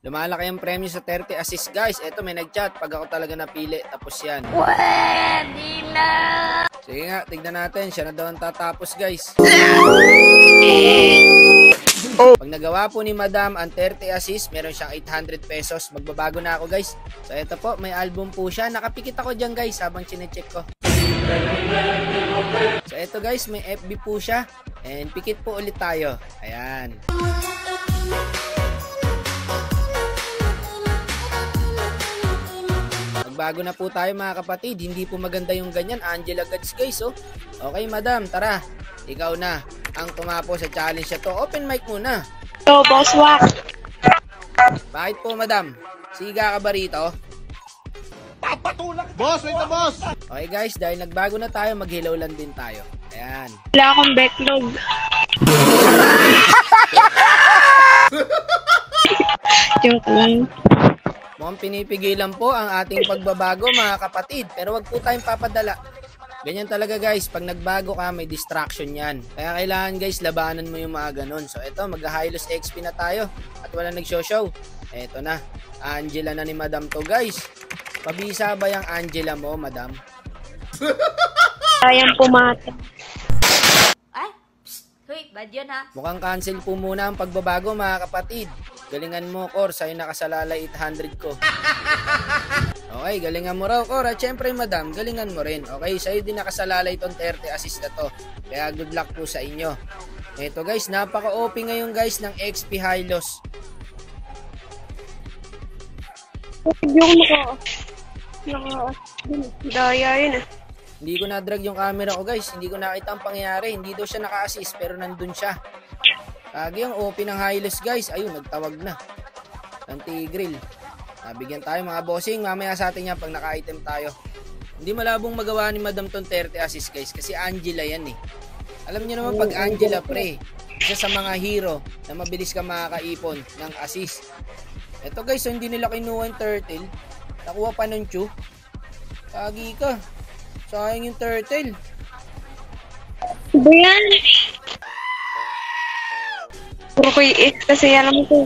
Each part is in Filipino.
Lumalaki ang premyo sa 30 assist guys. Eto may nag-chat pag ako talaga napili. Tapos yan. Pwede na! Sige nga, tignan natin. Siya na daw ang tatapos guys. Pag nagawa po ni Madam ang 30 assist, meron siyang 800 pesos. Magbabago na ako guys. So eto po, may album po siya. Nakapikit ako dyan guys habang chinecheck ko. So eto guys, may FB po siya. And pikit po ulit tayo. Ayan. Bago na po tayo mga kapatid, hindi po maganda yung ganyan, Angela Gods guys oh. Okay Madam, tara, ikaw na ang tumapo sa challenge na to. Open mic muna. So, boss wak. Bakit po Madam? Siga ka ba rito? Papatulak! Boss, wait na boss! Okay guys, dahil nagbago na tayo, mag-hello lang din tayo. Ayan. Wala akong backlog. Joke lang. Mukhang pinipigilan po ang ating pagbabago mga kapatid. Pero wag po tayong papadala. Ganyan talaga guys, pag nagbago ka may distraction yan. Kaya kailangan guys, labanan mo yung mga ganun. So eto, mag-Hylos XP na tayo. At wala nag-show. Eto na, Angela na ni Madam to guys. Pabisa ba yung Angela mo Madam? Kayang pumata. Ay, hoy, bad yun ha. Mukhang cancel po muna ang pagbabago mga kapatid. Galingan mo, Cor. Sa'yo nakasalalay 800 ko. Okay, galingan mo raw, Cor. At syempre, Madam, galingan mo rin. Okay, sa'yo din nakasalalay itong 30 assist na to. Kaya good luck po sa inyo. Ito guys, napaka-OP ngayon guys ng XP Hylos. Yung daya yun ah. Hindi ko na-drag yung camera ko guys. Hindi ko nakita ang pangyayari. Hindi daw siya naka-assist pero nandun siya. Lagi ang OP ng Hylos guys. Ayun, nagtawag na. Anti-grill. Bigyan tayo mga bossing. Mamaya sa atin yan pag naka-item tayo. Hindi malabong magawa ni Madam tong 30 assist guys. Kasi Angela yan eh. Alam niyo naman pag Angela pre. Isa sa mga hero na mabilis ka makakaipon ng assist. Ito guys, so hindi nila kinuha yung turtle. Nakuha pa nun Chu. Kagi ka. Sayang yung turtle. Ba yan? Puro ko i-eat kasi alam ko.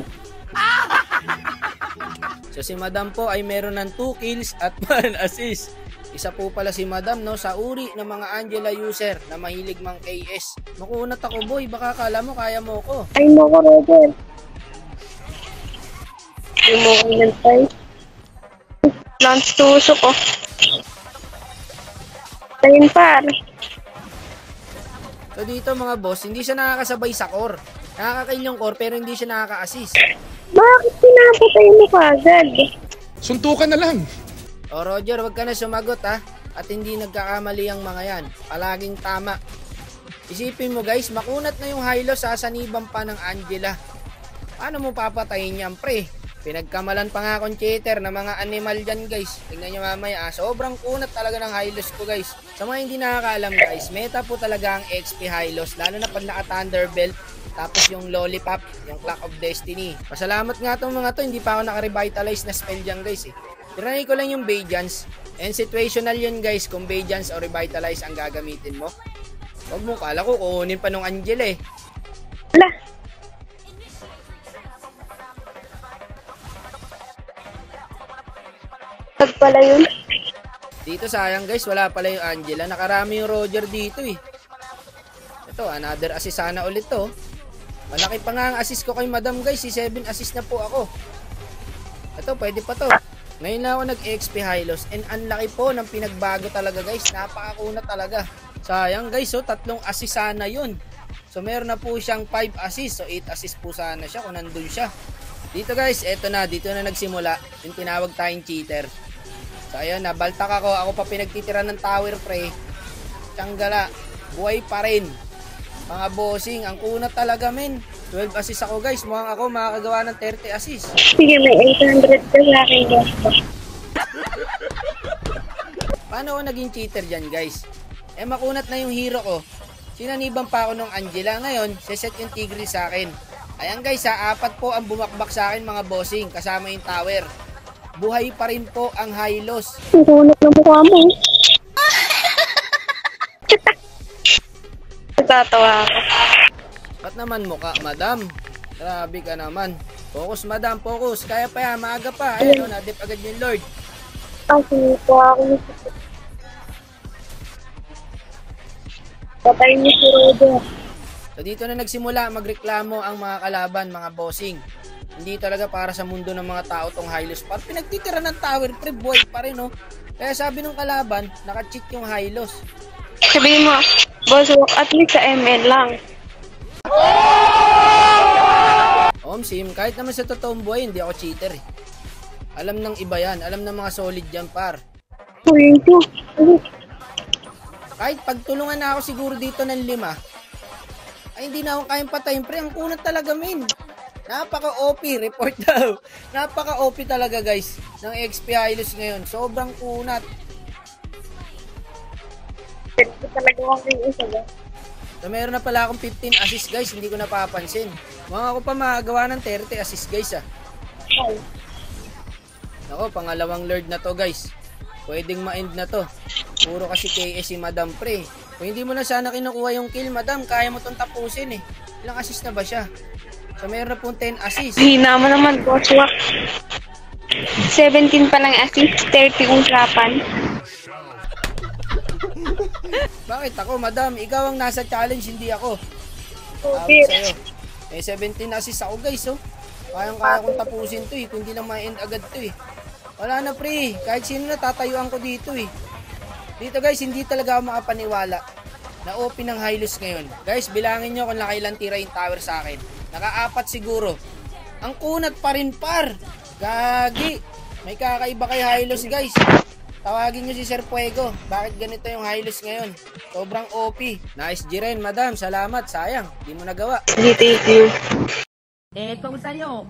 So si Madam po ay meron ng 2 kills at 1 assist. Isa po pala si Madam no sa uri ng mga Angela user na mahilig mang KS. Makunat ako boy, baka kala mo kaya mo ko. Ay mo ko Roger. Ay mo ko nantay. Lance tusok ko. Ayun par. So dito mga boss, hindi siya nakakasabay sa core. Nakaka-kill yung core pero hindi siya nakaka-assist. Bakit pinapatay mo kagad? Suntukan na lang! O Roger, wag ka na sumagot ha. At hindi nagkakamali ang mga yan. Palaging tama. Isipin mo guys, makunat na yung Hylos, sasaniban pa ng Angela. Paano mo papatayin yan pre? Pinagkamalan pa nga akong cheater na mga animal dyan guys. Tingnan nyo mamaya sobrang kunat talaga ng Hylos ko guys. Sa mga hindi nakakaalam guys, meta po talaga ang XP Hylos. Lalo na pag naka-Thunderbelt. Tapos yung Lollipop, yung Clock of Destiny. Pasalamat nga itong mga to, hindi pa ako naka-revitalize na spell dyan guys eh. Tiranay ko lang yung Bajans. And situational yun guys, kung Bajans o Revitalize ang gagamitin mo. Huwag mo, kala ko kukunin pa nung Angela eh. Wala. Tag pala yun. Dito sayang guys, wala pala yung Angela. Nakarami yung Roger dito eh. Ito, another assist sana ulit to. Malaki pa nga ang assist ko kay Madam guys. Si 7 assist na po ako. Ito, pwede pa to. Ngayon na ako nag-XP Hylos. And ang laki po ng pinagbago talaga guys. Napakakuna talaga. Sayang guys, so 3 assist sana yun. So meron na po siyang 5 assist. So 8 assist po sana siya kung nandun siya. Dito guys, eto na. Dito na nagsimula. Yung tinawag tayong cheater. So ayun, nabaltak ako. Ako pa pinagtitira ng tower pre. Tsanggala. Buhay pa rin. Mga bossing, ang kunat talaga men. 12 assist ako guys. Mukhang ako makakagawa ng 30 assist. Sige, may 800 ka sa akin guys. Paano ako naging cheater dyan guys? Eh makunat na yung hero ko. Sinaniban pa ako ng Angela. Ngayon, seset yung Tigreal sa akin. Ayan guys, 4 po ang bumakbak sa akin mga bossing. Kasama yung tower. Buhay pa rin po ang Hylos. Ang kunat na mukha mo. Natatawa ako. Ba't naman mukha, Madam? Grabe ka naman. Focus, madam, focus. Kaya pa yan, maaga pa. Ayun, nadip agad yung Lord. Sige po ako nasusunod. Patayin niyo si Roger. So dito na nagsimula magreklamo ang mga kalaban, mga bossing. Hindi talaga para sa mundo ng mga tao tong Hylos Par. Pinagtitira ng tower, pre, buhay pa rin, no? Kaya sabi ng kalaban, naka-cheat yung Hylos. Sabihin mo, boss, at least sa ML lang. Sim, kahit naman sa totoong buhay, hindi ako cheater eh. Alam ng iba yan, alam ng mga solid yan, par. Kahit pagtulungan na ako siguro dito ng 5, ay hindi na ako kayang patayin, pre. Ang kunat talaga, min. Napaka-OP, report daw. Napaka-OP talaga, guys, ng XP Hylos ngayon. Sobrang kunat. Ito talaga ako yung isa ba? So, meron na pala akong 15 assist, guys. Hindi ko napapansin. Mga ko pa magawa ng 30 assist, guys, ah. Ay. Ako, pangalawang Lord na to, guys. Pwedeng ma-end na to. Puro kasi KS si Madam, pre. Kung hindi mo na sana kinukuha yung kill, Madam, kaya mo tong tapusin, eh. Ilang assist na ba siya? So, meron na pong 10 assist. Hina mo naman, boss. 17 pa lang assist, 30 usapan. Bakit ako, Madam? Ikaw ang nasa challenge, hindi ako. Okay. Sa'yo. May 17 assist ako, guys, oh. Kayang-kaya kong tapusin to, eh. Kung hindi lang ma-end agad to, eh. Wala na, pre. Kahit sino na tatayuan ko dito, eh. Dito, guys, hindi talaga ako makapaniwala na OP ng Hylos ngayon. Guys, bilangin nyo kung nakailan tira yung tower sa akin. Naka-4 siguro. Ang kunat pa rin, par. Gagi. May kakaiba kay Hylos, guys. Tawagin nyo si Sir Fuego. Bakit ganito yung Hylos ngayon? Sobrang OP. Nice Jiren, Madam. Salamat. Sayang. Di mo nagawa. Thank you. Kung sa'yo.